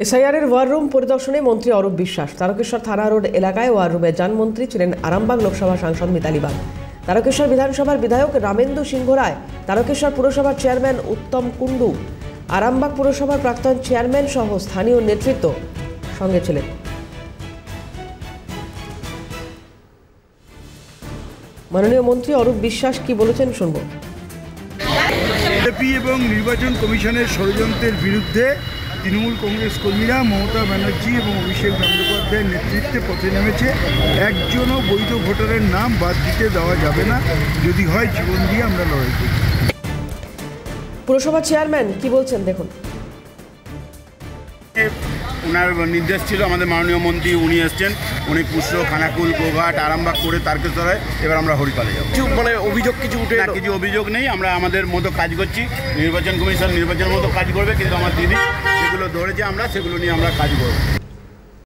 এসআইআরের war room পরিদর্শনে মন্ত্রী অরূপ বিশ্বাস। তারকেশ্বর থানা রোড এলাকায় ওয়ার রুমে যান মন্ত্রী, ছিলেন আরামবাগ লোকসভা সাংসদ মিতালি বাগ, তারকেশ্বর বিধানসভার বিধায়ক রামেন্দু সিংহ রায়, তারকেশ্বর পুরসভার চেয়ারম্যান উত্তম কুণ্ডু, আরামবাগ পুরসভার প্রাক্তন চেয়ারম্যান সহ স্থানীয় নেতৃত্ব সঙ্গে ছিলেন। মাননীয় মন্ত্রী অরূপ বিশ্বাস কি বলেছেন শুনব। বিজেপি এবং নির্বাচন কমিশনের ষড়যন্ত্রের বিরুদ্ধে তৃণমূল কংগ্রেস কর্মীরা মমতা ব্যানার্জি এবং অভিষেক বন্দ্যোপাধ্যায়ের নেতৃত্বে পথে নেমেছে। একজনও বৈধ ভোটারের নাম বাদ দিতে দেওয়া যাবে না, যদি হয় জীবন দিয়ে আমরা লড়াই করি। পুরসভা চেয়ারম্যান কি বলছেন দেখুন। ওনার নির্দেশ ছিল, আমাদের মাননীয় মন্ত্রী উনি এসছেন, উনি কুশল, খানাকুল, গোঘাট, আরামবাগ করে তারকেশ্বরে, এবার আমরা হরিপালে যাবো। কিছু মানে অভিযোগ কিছু উঠে না, কিছু অভিযোগ নেই, আমরা আমাদের মতো কাজ করছি। নির্বাচন কমিশন নির্বাচনের মতো কাজ করবে, কিন্তু আমার দিদি যেগুলো ধরেছে আমরা সেগুলো নিয়ে আমরা কাজ করবো।